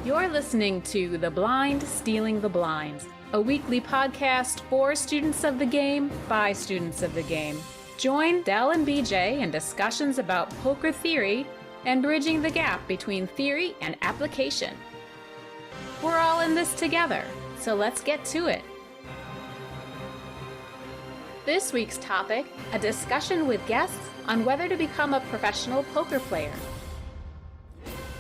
You're listening to The Blind Stealing the Blinds, a weekly podcast for students of the game by students of the game. Join Dell and BJ in discussions about poker theory and bridging the gap between theory and application. We're all in this together, so let's get to it. This week's topic, a discussion with guests on whether to become a professional poker player.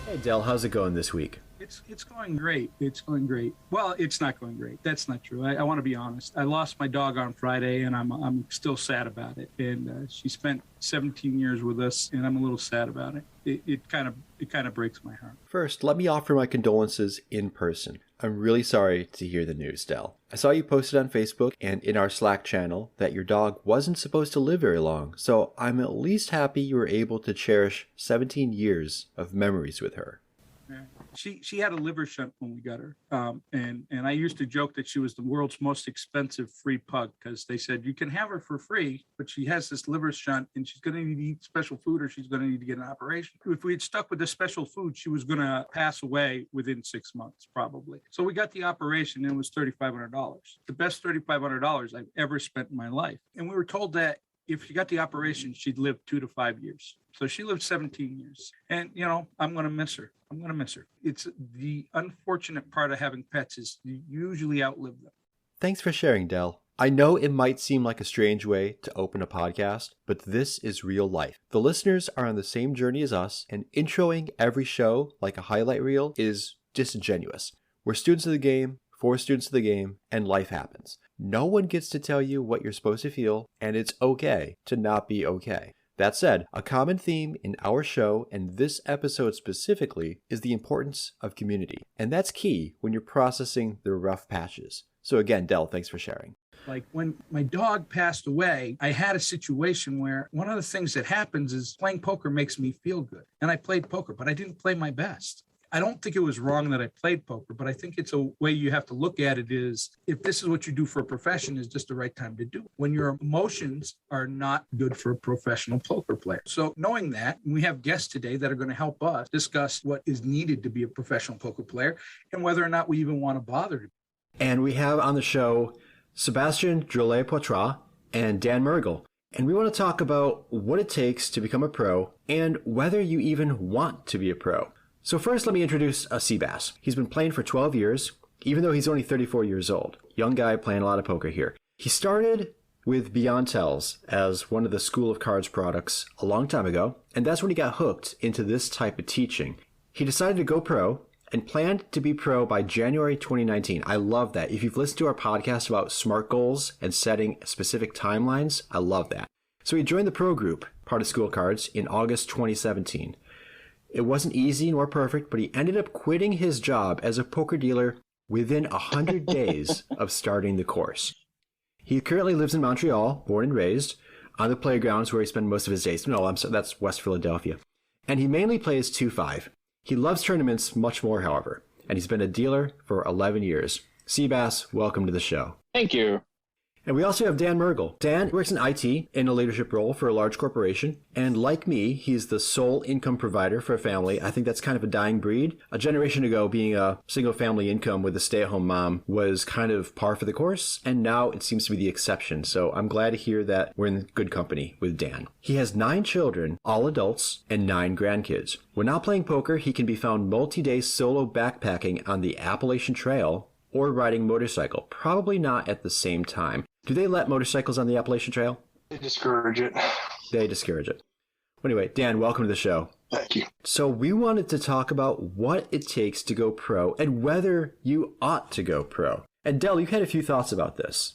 Hey Dell, how's it going this week? It's going great. It's going great. Well, it's not going great. That's not true. I want to be honest. I lost my dog on Friday, and I'm still sad about it. And she spent 17 years with us, and I'm a little sad about it. It kind of breaks my heart. First, let me offer my condolences in person. I'm really sorry to hear the news, Dell. I saw you posted on Facebook and in our Slack channel that your dog wasn't supposed to live very long, so I'm at least happy you were able to cherish 17 years of memories with her. Yeah. She had a liver shunt when we got her, and I used to joke that she was the world's most expensive free pug because they said you can have her for free, but she has this liver shunt and she's going to need to eat special food or she's going to need to get an operation. If we had stuck with the special food, she was going to pass away within 6 months probably. So we got the operation and it was $3,500, the best $3,500 I've ever spent in my life. And we were told that if she got the operation, she'd live 2 to 5 years. So she lived 17 years. And, I'm going to miss her. I'm going to miss her. It's the unfortunate part of having pets is you usually outlive them. Thanks for sharing, Dell. I know it might seem like a strange way to open a podcast, but this is real life. The listeners are on the same journey as us, and introing every show like a highlight reel is disingenuous. We're students of the game, for students of the game, and life happens. No one gets to tell you what you're supposed to feel, and it's okay to not be okay. That said, a common theme in our show, and this episode specifically, is the importance of community. And that's key when you're processing the rough patches. So again, Dell, thanks for sharing. Like when my dog passed away, I had a situation where one of the things that happens is playing poker makes me feel good. And I played poker, but I didn't play my best. I don't think it was wrong that I played poker, but I think it's a way you have to look at it is if this is what you do for a profession, is just the right time to do it. When your emotions are not good for a professional poker player. So knowing that, we have guests today that are going to help us discuss what is needed to be a professional poker player and whether or not we even want to bother. And we have on the show SeaBass Drolet-Poitras and Dan Mergl. And we want to talk about what it takes to become a pro and whether you even want to be a pro. So first, let me introduce SeaBass. He's been playing for 12 years, even though he's only 34 years old. Young guy playing a lot of poker here. He started with Beyond Tells as one of the School of Cards products a long time ago, and that's when he got hooked into this type of teaching. He decided to go pro and planned to be pro by January 2019. I love that. If you've listened to our podcast about SMART goals and setting specific timelines, I love that. So he joined the pro group, part of School of Cards, in August 2017. It wasn't easy nor perfect, but he ended up quitting his job as a poker dealer within 100 days of starting the course. He currently lives in Montreal, born and raised, on the playgrounds where he spent most of his days. No, that's West Philadelphia. And he mainly plays 2-5. He loves tournaments much more, however, and he's been a dealer for 11 years. SeaBass, welcome to the show. Thank you. And we also have Dan Mergl. Dan works in IT in a leadership role for a large corporation. And like me, he's the sole income provider for a family. I think that's kind of a dying breed. A generation ago, being a single family income with a stay-at-home mom was kind of par for the course. And now it seems to be the exception. So I'm glad to hear that we're in good company with Dan. He has 9 children, all adults, and 9 grandkids. When not playing poker, he can be found multi-day solo backpacking on the Appalachian Trail or riding motorcycle. Probably not at the same time. Do they let motorcycles on the Appalachian Trail? They discourage it. They discourage it. Anyway, Dan, welcome to the show. Thank you. So we wanted to talk about what it takes to go pro and whether you ought to go pro. And Dell, you've had a few thoughts about this.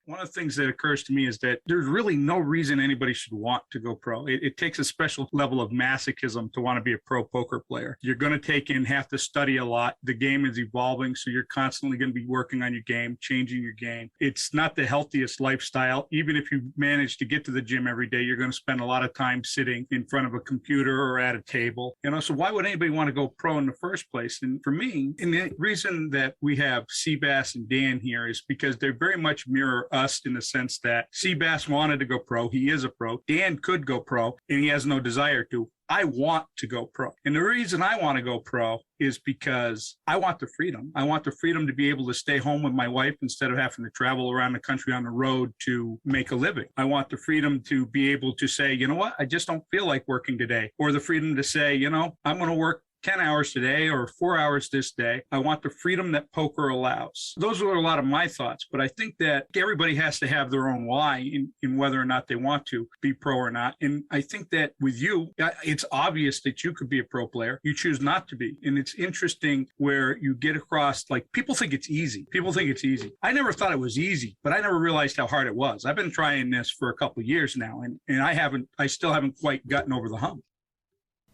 One of the things that occurs to me is that there's really no reason anybody should want to go pro. It takes a special level of masochism to want to be a pro poker player. You're going to have to study a lot. The game is evolving, so you're constantly going to be working on your game, changing your game. It's not the healthiest lifestyle. Even if you manage to get to the gym every day, you're going to spend a lot of time sitting in front of a computer or at a table. So why would anybody want to go pro in the first place? And for me, and the reason that we have SeaBass and Dan here is because they very much mirror us in the sense that SeaBass wanted to go pro. He is a pro. Dan could go pro, and he has no desire to. I want to go pro. And the reason I want to go pro is because I want the freedom. I want the freedom to be able to stay home with my wife instead of having to travel around the country on the road to make a living. I want the freedom to be able to say, you know what, I just don't feel like working today. Or the freedom to say, you know, I'm going to work 10 hours today or 4 hours this day. I want the freedom that poker allows. Those are a lot of my thoughts, but I think that everybody has to have their own why in whether or not they want to be pro or not. And I think that with you, it's obvious that you could be a pro player. You choose not to be. And it's interesting where you get across, like, people think it's easy. People think it's easy. I never thought it was easy, but I never realized how hard it was. I've been trying this for a couple of years now, and I still haven't quite gotten over the hump.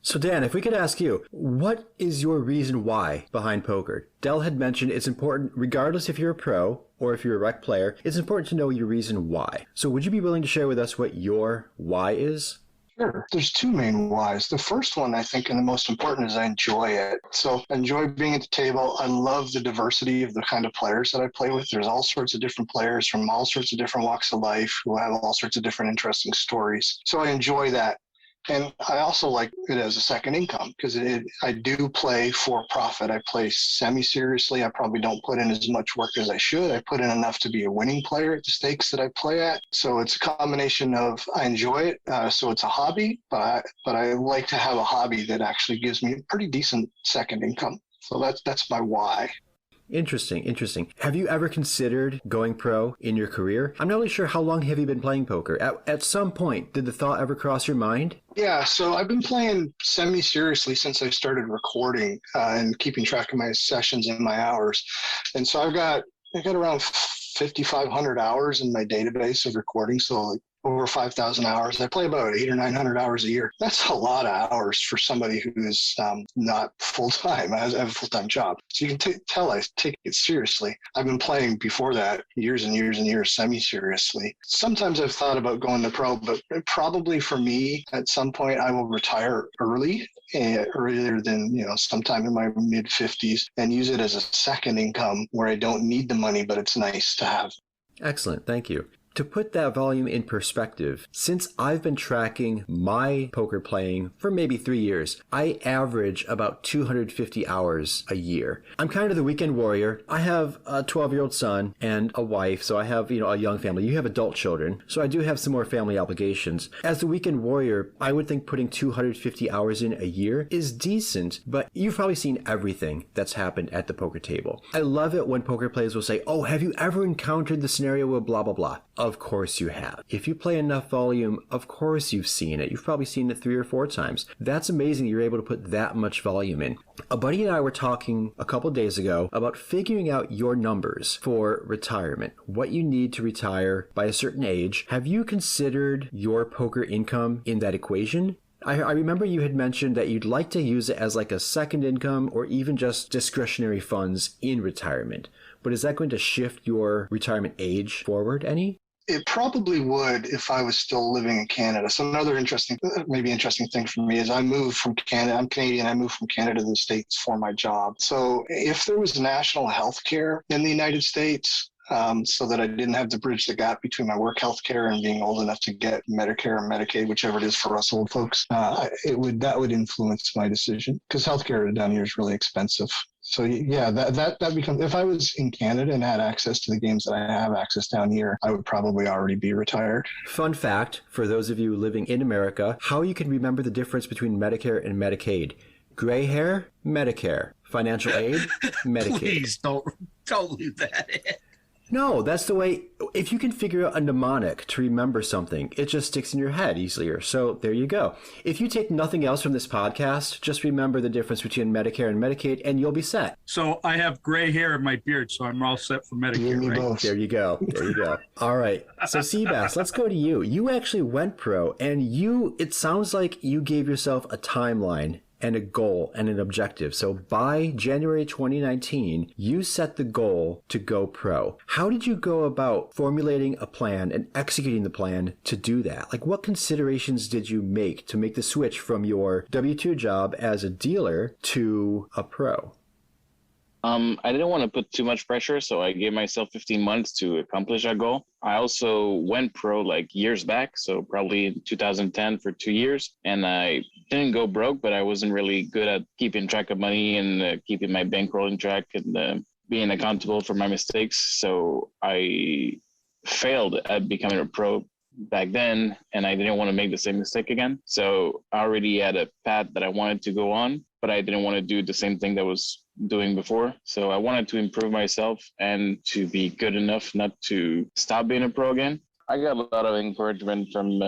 So Dan, if we could ask you, what is your reason why behind poker? Dell had mentioned it's important, regardless if you're a pro or if you're a rec player, it's important to know your reason why. So would you be willing to share with us what your why is? Sure. There's two main whys. The first one, I think, and the most important, is I enjoy it. So I enjoy being at the table. I love the diversity of the kind of players that I play with. There's all sorts of different players from all sorts of different walks of life who have all sorts of different interesting stories. So I enjoy that. And I also like it as a second income because I do play for profit. I play semi-seriously. I probably don't put in as much work as I should. I put in enough to be a winning player at the stakes that I play at. So it's a combination of I enjoy it, so it's a hobby, but I like to have a hobby that actually gives me a pretty decent second income. So that's my why. Interesting. Have you ever considered going pro in your career? I'm not really sure how long have you been playing poker. At some point, did the thought ever cross your mind? Yeah, so I've been playing semi-seriously since I started recording and keeping track of my sessions and my hours. And so I got around 5,500 hours in my database of recording. So like over 5,000 hours. I play about 800 or 900 hours a year. That's a lot of hours for somebody who is not full-time. I have a full-time job. So you can tell I take it seriously. I've been playing before that years and years and years semi-seriously. Sometimes I've thought about going to pro, but probably for me, at some point, I will retire early, earlier than, sometime in my mid-50s, and use it as a second income where I don't need the money, but it's nice to have. Excellent. Thank you. To put that volume in perspective, since I've been tracking my poker playing for maybe 3 years, I average about 250 hours a year. I'm kind of the weekend warrior. I have a 12-year-old son and a wife, so I have, a young family. You have adult children, so I do have some more family obligations. As the weekend warrior, I would think putting 250 hours in a year is decent, but you've probably seen everything that's happened at the poker table. I love it when poker players will say, "Oh, have you ever encountered the scenario with blah, blah, blah?" Of course you have. If you play enough volume, of course you've seen it. You've probably seen it 3 or 4 times. That's amazing you're able to put that much volume in. A buddy and I were talking a couple days ago about figuring out your numbers for retirement, what you need to retire by a certain age. Have you considered your poker income in that equation? I remember you had mentioned that you'd like to use it as like a second income or even just discretionary funds in retirement. But is that going to shift your retirement age forward any? It probably would if I was still living in Canada. So another interesting thing for me is I moved from Canada. I'm Canadian. I moved from Canada to the States for my job. So if there was national health care in the United States, so that I didn't have to bridge the gap between my work health care and being old enough to get Medicare or Medicaid, whichever it is for us old folks, that would influence my decision because healthcare down here is really expensive. So yeah, that becomes, if I was in Canada and had access to the games that I have access down here, I would probably already be retired. Fun fact, for those of you living in America, how you can remember the difference between Medicare and Medicaid. Gray hair, Medicare. Financial aid, Medicaid. Please don't leave that in. No, that's the way. If you can figure out a mnemonic to remember something, it just sticks in your head easier. So there you go. If you take nothing else from this podcast, just remember the difference between Medicare and Medicaid, and you'll be set. So I have gray hair in my beard, so I'm all set for Medicare, right? Both. There you go. All right. So SeaBass, let's go to you. You actually went pro, and it sounds like you gave yourself a timeline and a goal and an objective. So by January 2019, you set the goal to go pro. How did you go about formulating a plan and executing the plan to do that? Like, what considerations did you make to make the switch from your W-2 job as a dealer to a pro? I didn't want to put too much pressure, so I gave myself 15 months to accomplish that goal. I also went pro like years back, so probably in 2010 for 2 years. And I didn't go broke, but I wasn't really good at keeping track of money and keeping my bankroll in track and being accountable for my mistakes. So I failed at becoming a pro back then, and I didn't want to make the same mistake again. So I already had a path that I wanted to go on, but I didn't want to do the same thing that I was doing before. So I wanted to improve myself and to be good enough not to stop being a pro again. I got a lot of encouragement from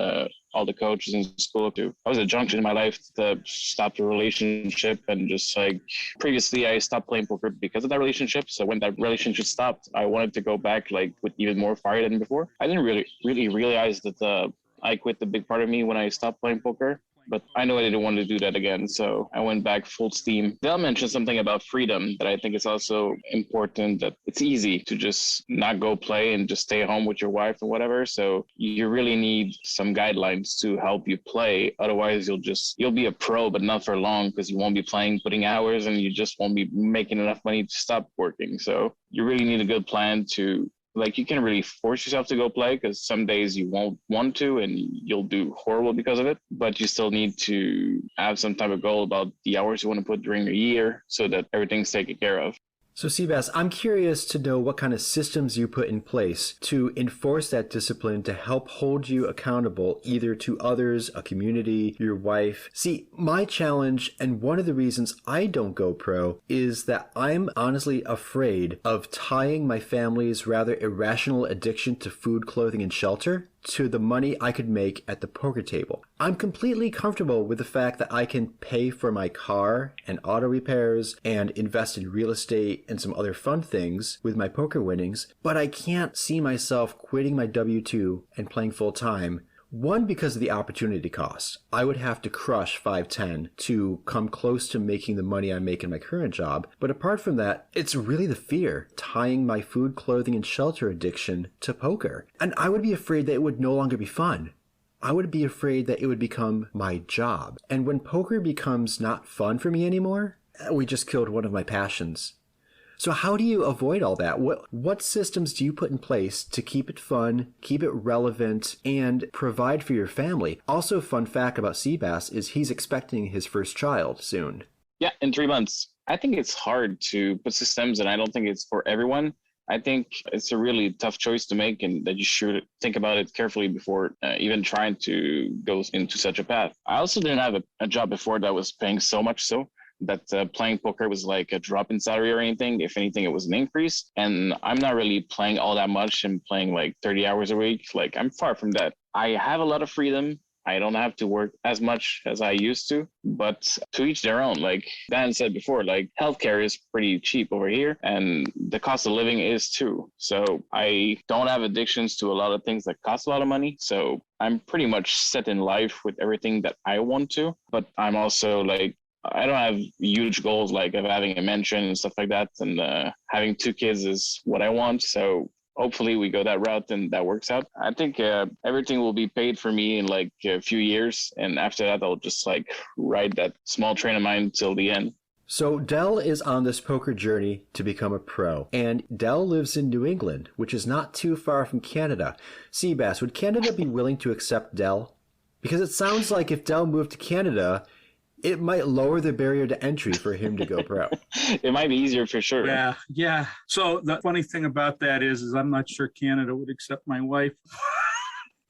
all the coaches in school too. I was a junction in my life to stop the relationship, and just like previously I stopped playing poker because of that relationship. So when that relationship stopped, I wanted to go back like with even more fire than before. I didn't really realize that I quit the big part of me when I stopped playing poker. But I know I didn't want to do that again, so I went back full steam. Dell mentioned something about freedom that I think is also important, that it's easy to just not go play and just stay home with your wife or whatever. So you really need some guidelines to help you play. Otherwise, you'll be a pro, but not for long, because you won't be playing, putting hours, and you just won't be making enough money to stop working. So you really need a good plan to, like, you can't really force yourself to go play, because some days you won't want to and you'll do horrible because of it. But you still need to have some type of goal about the hours you want to put during the year so that everything's taken care of. So SeaBass, I'm curious to know what kind of systems you put in place to enforce that discipline to help hold you accountable, either to others, a community, your wife. See, my challenge, and one of the reasons I don't go pro, is that I'm honestly afraid of tying my family's rather irrational addiction to food, clothing, and shelter to the money I could make at the poker table. I'm completely comfortable with the fact that I can pay for my car and auto repairs and invest in real estate and some other fun things with my poker winnings, but I can't see myself quitting my W-2 and playing full time. One, because of the opportunity cost. I would have to crush 510 to come close to making the money I make in my current job. But apart from that, it's really the fear tying my food, clothing, and shelter addiction to poker. And I would be afraid that it would no longer be fun. I would be afraid that it would become my job. And when poker becomes not fun for me anymore, we just killed one of my passions. So how do you avoid all that? What systems do you put in place to keep it fun, keep it relevant, and provide for your family? Also, fun fact about SeaBass is he's expecting his first child soon. Yeah, in 3 months. I think it's hard to put systems, and I don't think it's for everyone. I think it's a really tough choice to make, and that you should think about it carefully before even trying to go into such a path. I also didn't have a job before that was paying so much so that playing poker was like a drop in salary or anything. If anything, it was an increase. And I'm not really playing all that much and playing like 30 hours a week. Like, I'm far from that. I have a lot of freedom. I don't have to work as much as I used to, but to each their own. Like Dan said before, like healthcare is pretty cheap over here, and the cost of living is too. So I don't have addictions to a lot of things that cost a lot of money. So I'm pretty much set in life with everything that I want to, but I'm also like, I don't have huge goals like of having a mansion and stuff like that. And having 2 kids is what I want. So hopefully we go that route and that works out. I think everything will be paid for me in like a few years. And after that, I'll just like ride that small train of mine till the end. So Dell is on this poker journey to become a pro. And Dell lives in New England, which is not too far from Canada. SeaBass, would Canada be willing to accept Dell? Because it sounds like if Dell moved to Canada, it might lower the barrier to entry for him to go pro. It might be easier for sure. Yeah. So the funny thing about that is I'm not sure Canada would accept my wife.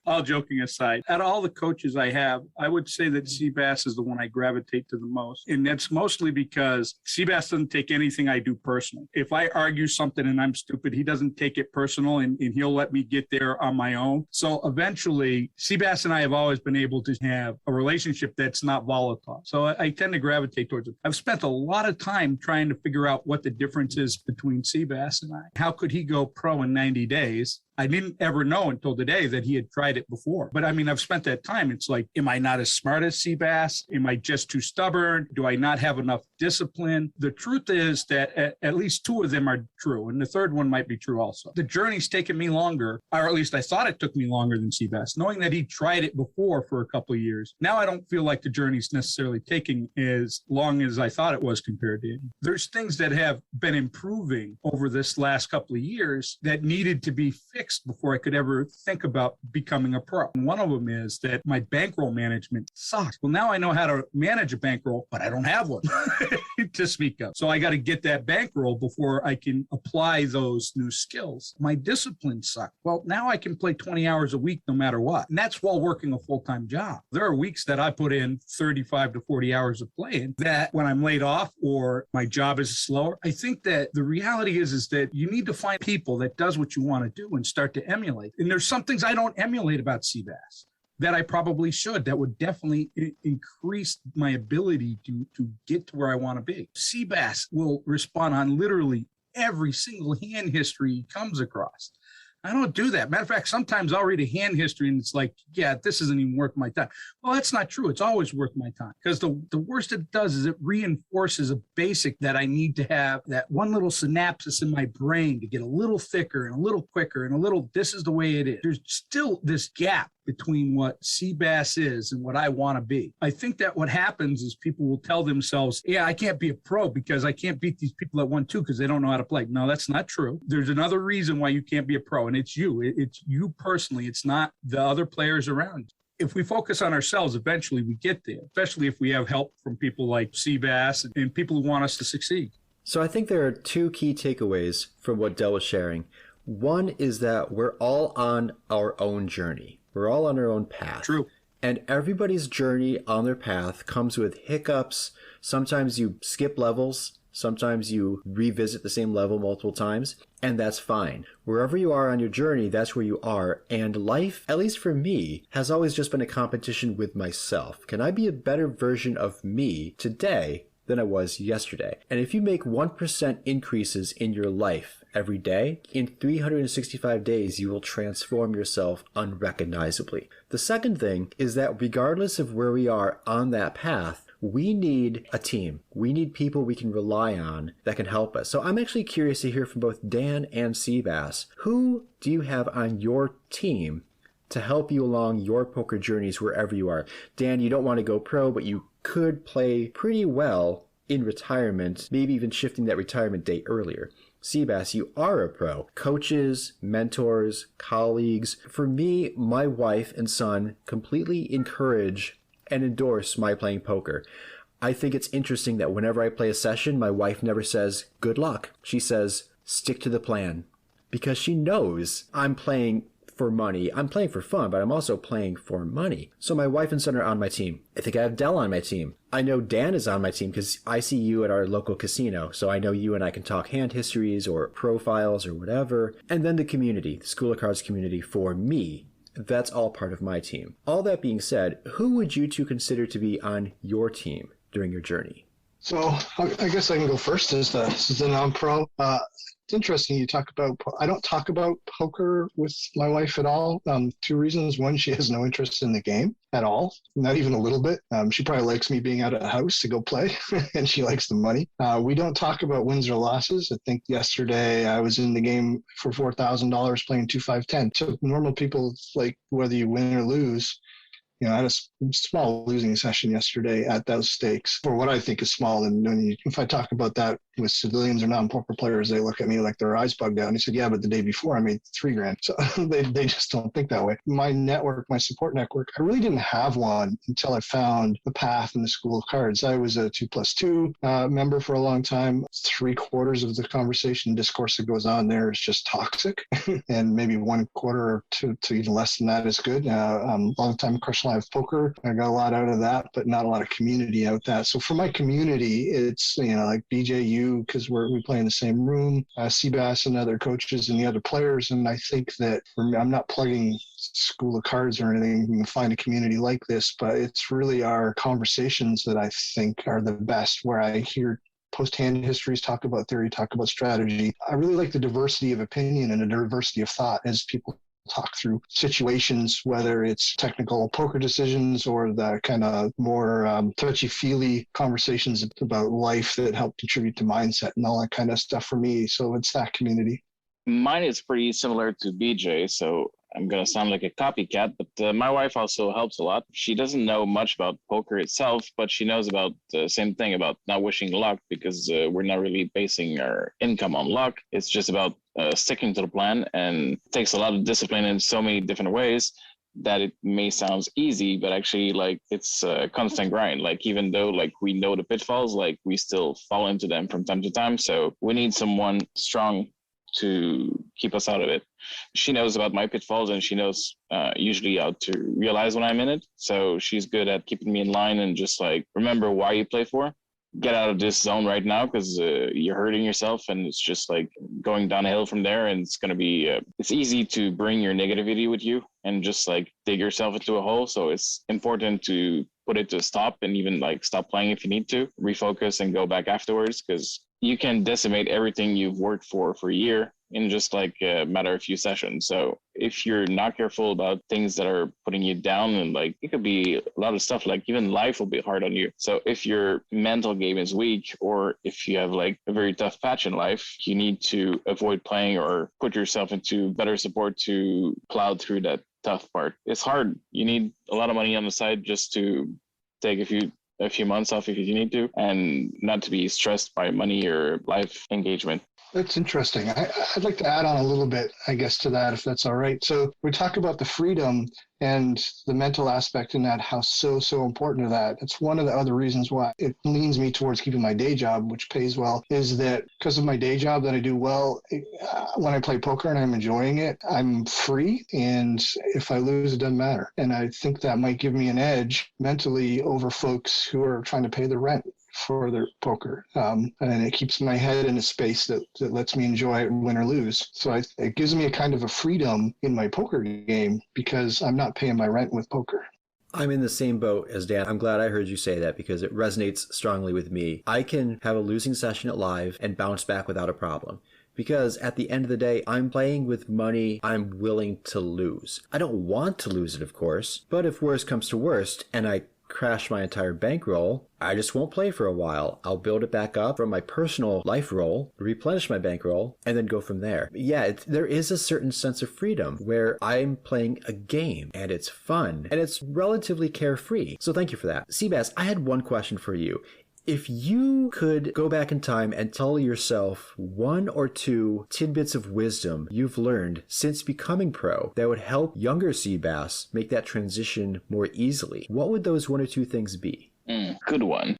All joking aside, at all the coaches I have, I would say that SeaBass is the one I gravitate to the most. And that's mostly because SeaBass doesn't take anything I do personal. If I argue something and I'm stupid, he doesn't take it personal, and he'll let me get there on my own. So eventually, SeaBass and I have always been able to have a relationship that's not volatile. So I tend to gravitate towards it. I've spent a lot of time trying to figure out what the difference is between SeaBass and I. How could he go pro in 90 days? I didn't ever know until today that he had tried it before. But I mean, I've spent that time. It's like, am I not as smart as SeaBass? Am I just too stubborn? Do I not have enough discipline? The truth is that at least two of them are true. And the third one might be true also. The journey's taken me longer, or at least I thought it took me longer than SeaBass, knowing that he tried it before for a couple of years. Now I don't feel like the journey's necessarily taking as long as I thought it was compared to him. There's things that have been improving over this last couple of years that needed to be fixed before I could ever think about becoming a pro. And one of them is that my bankroll management sucks. Well, now I know how to manage a bankroll, but I don't have one to speak of. So I got to get that bankroll before I can apply those new skills. My discipline sucked. Well, now I can play 20 hours a week no matter what. And that's while working a full-time job. There are weeks that I put in 35 to 40 hours of playing that when I'm laid off or my job is slower, I think that the reality is that you need to find people that does what you want to do and start to emulate. And there's some things I don't emulate about SeaBass that I probably should, that would definitely increase my ability to get to where I want to be. SeaBass will respond on literally every single hand history he comes across. I don't do that. Matter of fact, sometimes I'll read a hand history and it's like, yeah, this isn't even worth my time. Well, that's not true. It's always worth my time, because the worst it does is it reinforces a basic that I need to have, that one little synapses in my brain to get a little thicker and a little quicker and a little, this is the way it is. There's still this gap between what SeaBass is and what I want to be. I think that what happens is people will tell themselves, yeah, I can't be a pro because I can't beat these people at 1-2 because they don't know how to play. No, that's not true. There's another reason why you can't be a pro, and it's you. It's you personally. It's not the other players around you. If we focus on ourselves, eventually we get there, especially if we have help from people like SeaBass and people who want us to succeed. So I think there are two key takeaways from what Dell was sharing. One is that we're all on our own journey. We're all on our own path. True. And everybody's journey on their path comes with hiccups. Sometimes you skip levels. Sometimes you revisit the same level multiple times, and that's fine. Wherever you are on your journey, that's where you are. And life, at least for me, has always just been a competition with myself. Can I be a better version of me today than I was yesterday? And if you make 1% increases in your life every day, in 365 days, you will transform yourself unrecognizably. The second thing is that regardless of where we are on that path, we need a team. We need people we can rely on that can help us. So I'm actually curious to hear from both Dan and SeaBass. Who do you have on your team to help you along your poker journeys wherever you are? Dan, you don't want to go pro, but you could play pretty well in retirement, maybe even shifting that retirement date earlier. SeaBass, you are a pro. Coaches, mentors, colleagues. For me, my wife and son completely encourage and endorse my playing poker. I think it's interesting that whenever I play a session, my wife never says, good luck. She says, stick to the plan. Because she knows I'm playing for money. I'm playing for fun, but I'm also playing for money. So my wife and son are on my team. I think I have Dell on my team. I know Dan is on my team because I see you at our local casino. So I know you and I can talk hand histories or profiles or whatever. And then the community, the School of Cards community for me. That's all part of my team. All that being said, who would you two consider to be on your team during your journey? So I guess I can go first as the non-pro. It's interesting you talk about, I don't talk about poker with my wife at all. Two reasons. One, she has no interest in the game at all, not even a little bit. She probably likes me being out of the house to go play and she likes the money. We don't talk about wins or losses. I think yesterday I was in the game for $4,000 playing 2-5-10. So normal people, like whether you win or lose, I had a small losing session yesterday at those stakes for what I think is small. And if I talk about that with civilians or non-poker players, they look at me like their eyes bugged out. And he said, yeah, but the day before I made $3,000. So they just don't think that way. My network, my support network, I really didn't have one until I found the path in the School of Cards. I was a 2+2 member for a long time. 3/4 of the conversation discourse that goes on there is just toxic. And maybe 1/4 or to even less than that is good. Long time crush live poker. I got a lot out of that, but not a lot of community out that. So for my community, it's, like BJU, because we play in the same room, SeaBass and other coaches and the other players. And I think that for me, I'm not plugging School of Cards or anything. You can find a community like this, but it's really our conversations that I think are the best, where I hear post hand histories, talk about theory, talk about strategy. I really like the diversity of opinion and the diversity of thought as people talk through situations, whether it's technical poker decisions or the kind of more touchy-feely conversations about life that help contribute to mindset and all that kind of stuff for me. So it's that community. Mine is pretty similar to BJ, so I'm going to sound like a copycat, but my wife also helps a lot. She doesn't know much about poker itself, but she knows about the same thing about not wishing luck, because we're not really basing our income on luck. It's just about sticking to the plan, and it takes a lot of discipline in so many different ways that it may sound easy, but actually like it's a constant grind. Like even though like we know the pitfalls, like we still fall into them from time to time. So we need someone strong to keep us out of it. She knows about my pitfalls, and she knows usually how to realize when I'm in it. So she's good at keeping me in line and just like, remember why you play for. Get out of this zone right now, because you're hurting yourself, and it's just like going down a hill from there. And it's going to be, it's easy to bring your negativity with you and just like dig yourself into a hole. So it's important to put it to a stop, and even like stop playing if you need to, refocus and go back afterwards, because you can decimate everything you've worked for a year in just like a matter of few sessions. So if you're not careful about things that are putting you down, and like it could be a lot of stuff, like even life will be hard on you. So if your mental game is weak, or if you have like a very tough patch in life, you need to avoid playing or put yourself into better support to plow through that tough part. It's hard. You need a lot of money on the side just to take a few months off if you need to, and not to be stressed by money or life engagement. That's interesting. I'd like to add on a little bit, I guess, to that, if that's all right. So we talk about the freedom and the mental aspect in that, how so important to that. It's one of the other reasons why it leans me towards keeping my day job, which pays well, is that because of my day job that I do well, when I play poker and I'm enjoying it, I'm free. And if I lose, it doesn't matter. And I think that might give me an edge mentally over folks who are trying to pay the rent for their poker. And it keeps my head in a space that lets me enjoy it, win or lose. So it gives me a kind of a freedom in my poker game, because I'm not paying my rent with poker. I'm in the same boat as Dan. I'm glad I heard you say that, because it resonates strongly with me. I can have a losing session at live and bounce back without a problem. Because at the end of the day, I'm playing with money I'm willing to lose. I don't want to lose it, of course, but if worst comes to worst and I crash my entire bankroll, I just won't play for a while. I'll build it back up from my personal life roll, replenish my bankroll, and then go from there. Yeah, there is a certain sense of freedom where I'm playing a game and it's fun and it's relatively carefree. So thank you for that. SeaBass, I had one question for you. If you could go back in time and tell yourself one or two tidbits of wisdom you've learned since becoming pro that would help younger SeaBass make that transition more easily, what would those one or two things be? Good one.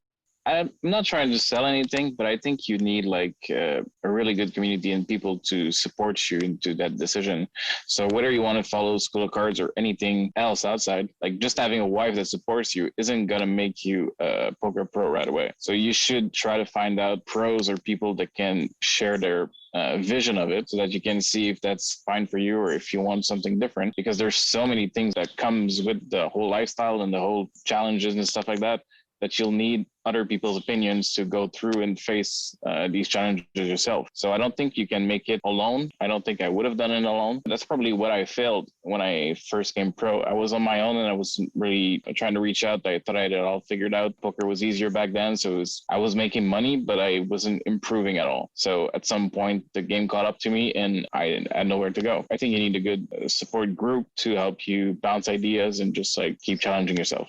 I'm not trying to sell anything, but I think you need like a really good community and people to support you into that decision. So whether you want to follow School of Cards or anything else outside, like just having a wife that supports you isn't going to make you a poker pro right away. So you should try to find out pros or people that can share their vision of it, so that you can see if that's fine for you or if you want something different, because there's so many things that comes with the whole lifestyle and the whole challenges and stuff like that you'll need other people's opinions to go through and face these challenges yourself. So I don't think you can make it alone. I don't think I would have done it alone. That's probably what I failed when I first came pro. I was on my own and I was really trying to reach out. I thought I had it all figured out. Poker was easier back then. So I was making money, but I wasn't improving at all. So at some point, the game caught up to me and I had nowhere to go. I think you need a good support group to help you bounce ideas and just like keep challenging yourself.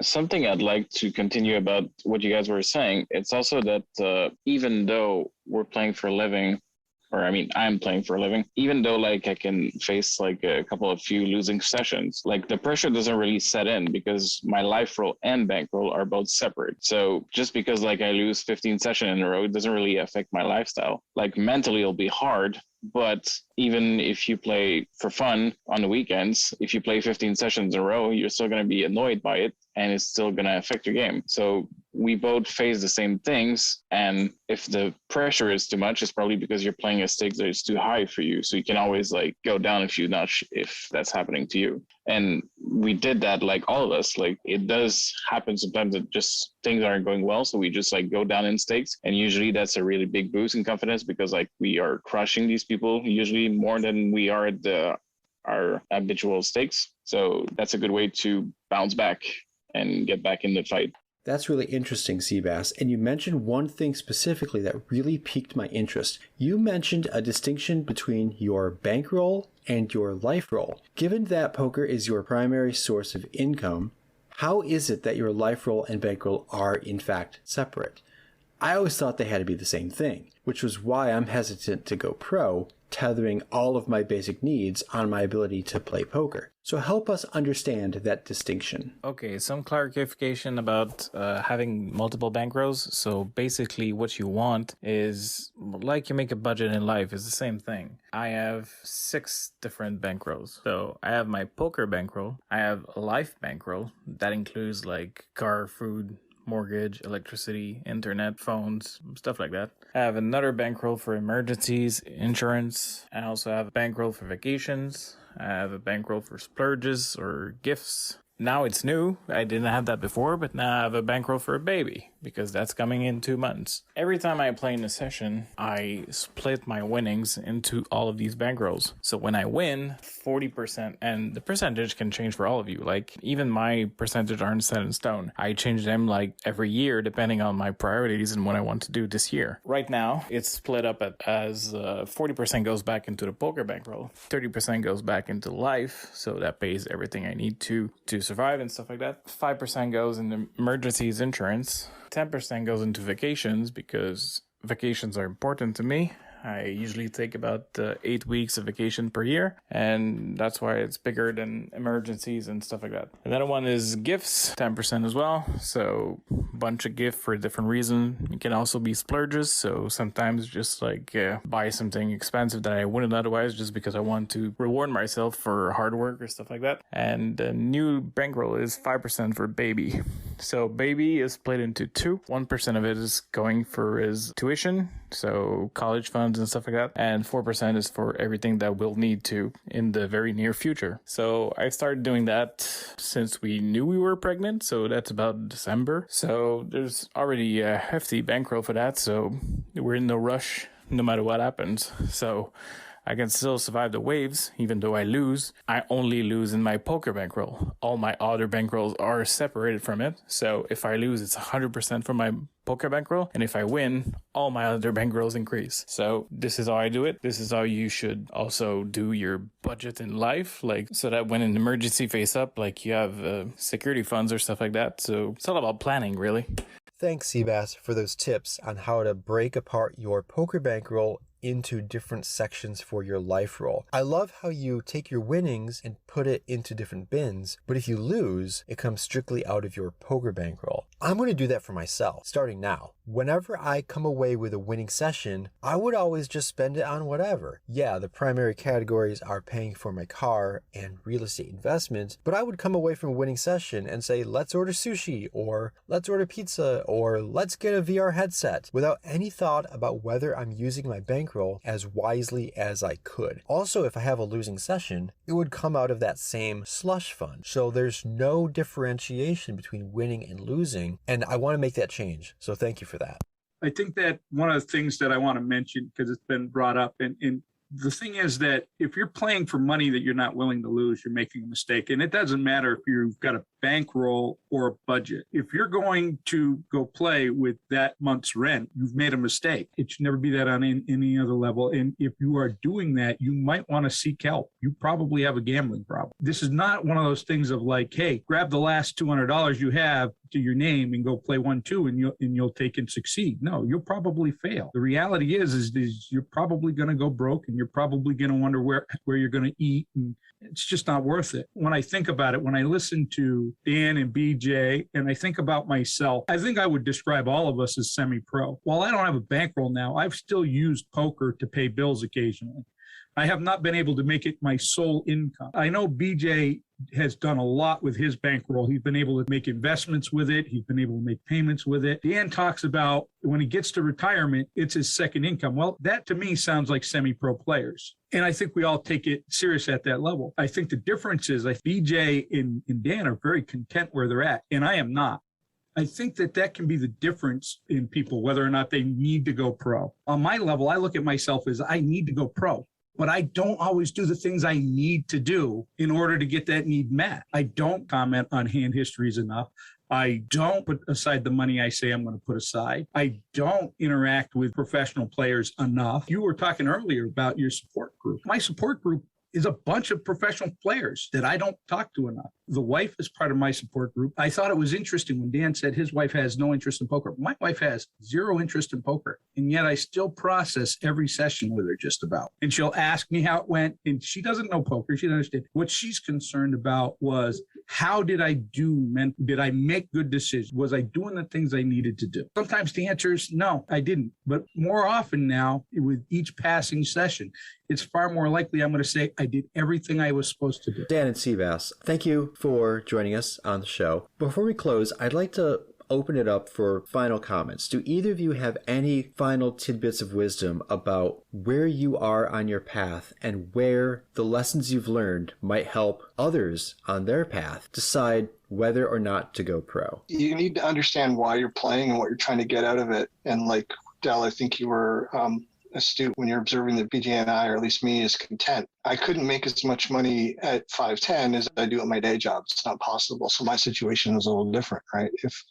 Something I'd like to continue about what you guys were saying, it's also that even though we're playing for a living, or I mean, I'm playing for a living, even though like I can face like a couple of few losing sessions, like the pressure doesn't really set in because my life roll and bankroll are both separate. So just because like I lose 15 sessions in a row, it doesn't really affect my lifestyle. Like mentally it'll be hard, but even if you play for fun on the weekends, if you play 15 sessions in a row, you're still going to be annoyed by it and it's still going to affect your game. So we both face the same things. And if the pressure is too much, it's probably because you're playing a stake that is too high for you. So you can always like go down if that's happening to you. And we did that, like all of us. Like it does happen sometimes that just things aren't going well. So we just like go down in stakes. And usually that's a really big boost in confidence because like we are crushing these people usually more than we are at our habitual stakes. So that's a good way to bounce back and get back in the fight. That's really interesting, SeaBass. And you mentioned one thing specifically that really piqued my interest. You mentioned a distinction between your bankroll and your life roll. Given that poker is your primary source of income, how is it that your life roll and bankroll are in fact separate? I always thought they had to be the same thing, which was why I'm hesitant to go pro, tethering all of my basic needs on my ability to play poker. So help us understand that distinction. Okay, some clarification about having multiple bankrolls. So basically what you want is, like you make a budget in life, is the same thing. I have 6 different bankrolls. So I have my poker bankroll, I have a life bankroll. That includes like car, food, mortgage, electricity, internet, phones, stuff like that. I have another bankroll for emergencies, insurance. I also have a bankroll for vacations. I have a bankroll for splurges or gifts. Now it's new. I didn't have that before, but now I have a bankroll for a baby because that's coming in 2 months. Every time I play in a session, I split my winnings into all of these bankrolls. So when I win, 40%, and the percentage can change for all of you. Like even my percentage aren't set in stone. I change them like every year depending on my priorities and what I want to do this year. Right now, it's split up as 40% goes back into the poker bankroll, 30% goes back into life, so that pays everything I need to survive and stuff like that. 5% goes into emergencies, insurance. 10% goes into vacations because vacations are important to me. I usually take about 8 weeks of vacation per year, and that's why it's bigger than emergencies and stuff like that. Another one is gifts, 10% as well. So bunch of gifts for a different reason. It can also be splurges. So sometimes just like buy something expensive that I wouldn't otherwise just because I want to reward myself for hard work or stuff like that. And the new bankroll is 5% for baby. So baby is split into 2. 1% of it is going for his tuition, so college funds and stuff like that, and 4% is for everything that we'll need to in the very near future. So I started doing that since we knew we were pregnant, so that's about December. So there's already a hefty bankroll for that, so we're in no rush no matter what happens. So I can still survive the waves, even though I lose. I only lose in my poker bankroll. All my other bankrolls are separated from it. So if I lose, it's 100% from my poker bankroll. And if I win, all my other bankrolls increase. So this is how I do it. This is how you should also do your budget in life. Like, so that when an emergency face up, like you have security funds or stuff like that. So it's all about planning, really. Thanks, SeaBass, for those tips on how to break apart your poker bankroll into different sections for your life roll. I love how you take your winnings and put it into different bins, but if you lose, it comes strictly out of your poker bankroll. I'm going to do that for myself, starting now. Whenever I come away with a winning session, I would always just spend it on whatever. Yeah, the primary categories are paying for my car and real estate investments, but I would come away from a winning session and say, let's order sushi, or let's order pizza, or let's get a VR headset, without any thought about whether I'm using my bankroll as wisely as I could. Also, if I have a losing session, it would come out of that same slush fund. So there's no differentiation between winning and losing, and I want to make that change. So thank you for that. I think that one of the things that I want to mention, because it's been brought up, and the thing is that if you're playing for money that you're not willing to lose, you're making a mistake. And it doesn't matter if you've got a bankroll or a budget. If you're going to go play with that month's rent, you've made a mistake. It should never be that on any other level. And if you are doing that, you might want to seek help. You probably have a gambling problem. This is not one of those things of like, hey, grab the last $200 you have to your name and go play 1-2 and you'll take and succeed. No, you'll probably fail. The reality is you're probably going to go broke, and you're probably going to wonder where you're going to eat, and it's just not worth it. When I think about it, when I listen to Dan and BJ, and I think about myself, I think I would describe all of us as semi-pro. While I don't have a bankroll now, I've still used poker to pay bills occasionally. I have not been able to make it my sole income. I know BJ has done a lot with his bankroll. He's been able to make investments with it. He's been able to make payments with it. Dan talks about when he gets to retirement, it's his second income. Well, that to me sounds like semi-pro players. And I think we all take it serious at that level. I think the difference is BJ and Dan are very content where they're at, and I am not. I think that can be the difference in people, whether or not they need to go pro. On my level, I look at myself as I need to go pro, but I don't always do the things I need to do in order to get that need met. I don't comment on hand histories enough. I don't put aside the money I say I'm going to put aside. I don't interact with professional players enough. You were talking earlier about your support group. My support group is a bunch of professional players that I don't talk to enough. The wife is part of my support group. I thought it was interesting when Dan said his wife has no interest in poker. My wife has zero interest in poker, and yet I still process every session with her just about. And she'll ask me how it went, and she doesn't know poker. She doesn't understand. What she's concerned about was, how did I do? Did I make good decisions? Was I doing the things I needed to do? Sometimes the answer is no, I didn't. But more often now, with each passing session, it's far more likely I'm going to say I did everything I was supposed to do. Dan and SeaBass, thank you for joining us on the show. Before we close, I'd like to open it up for final comments. Do either of you have any final tidbits of wisdom about where you are on your path and where the lessons you've learned might help others on their path decide whether or not to go pro? You need to understand why you're playing and what you're trying to get out of it. And like Dell, I think you were astute when you're observing that BJ and I, or at least me, is content. I couldn't make as much money at 510 as I do at my day job. It's not possible. So my situation is a little different, right?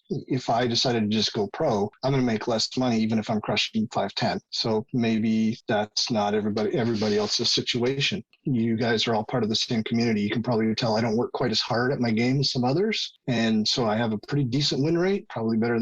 If I decided to just go pro, I'm going to make less money even if I'm crushing 510. So maybe that's not everybody else's situation. You guys are all part of the same community. You can probably tell I don't work quite as hard at my game as some others. And so I have a pretty decent win rate, definitely better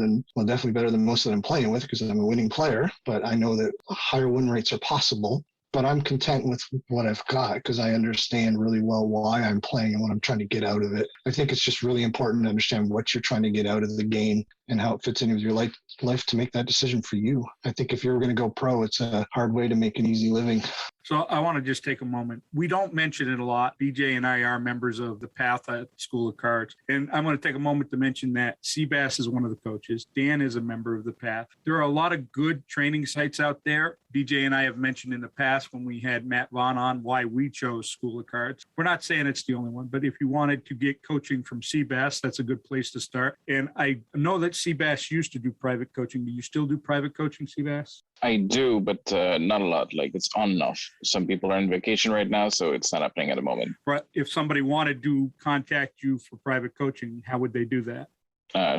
than most that I'm playing with because I'm a winning player. But I know that higher win rates are possible. But I'm content with what I've got because I understand really well why I'm playing and what I'm trying to get out of it. I think it's just really important to understand what you're trying to get out of the game and how it fits in with your life to make that decision for you. I think if you're going to go pro, it's a hard way to make an easy living. So I want to just take a moment. We don't mention it a lot. BJ and I are members of the Path at School of Cards. And I'm going to take a moment to mention that SeaBass is one of the coaches. Dan is a member of the Path. There are a lot of good training sites out there. BJ and I have mentioned in the past when we had Matt Vaughn on why we chose School of Cards. We're not saying it's the only one, but if you wanted to get coaching from SeaBass, that's a good place to start. And I know that SeaBass used to do private coaching. Do you still do private coaching, SeaBass? I do, but not a lot. Like, it's on and off. Some people are on vacation right now, so it's not happening at the moment. But if somebody wanted to contact you for private coaching, how would they do that?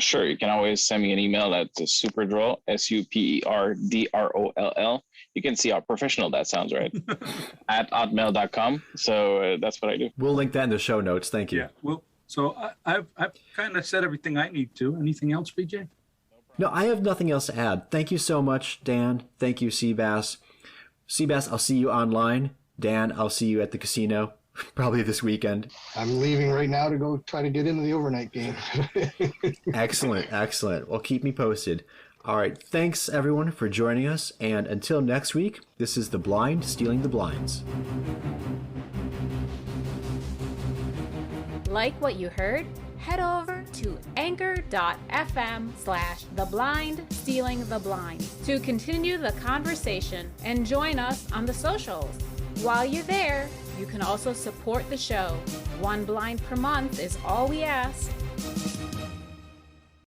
Sure. You can always send me an email at superdroll, SUPERDROLL. You can see how professional that sounds, right? at hotmail.com. So that's what I do. We'll link that in the show notes. Thank you. Yeah. Well, so I've kind of said everything I need to. Anything else, BJ? No, I have nothing else to add. Thank you so much, Dan. Thank you, SeaBass. SeaBass, I'll see you online. Dan, I'll see you at the casino, probably this weekend. I'm leaving right now to go try to get into the overnight game. Excellent, excellent. Well, keep me posted. All right, thanks everyone for joining us, and until next week, this is The Blind Stealing the Blinds. Like what you heard? Head over to anchor.fm/theblindstealingtheblinds to continue the conversation and join us on the socials. While you're there, you can also support the show. 1 blind per month is all we ask.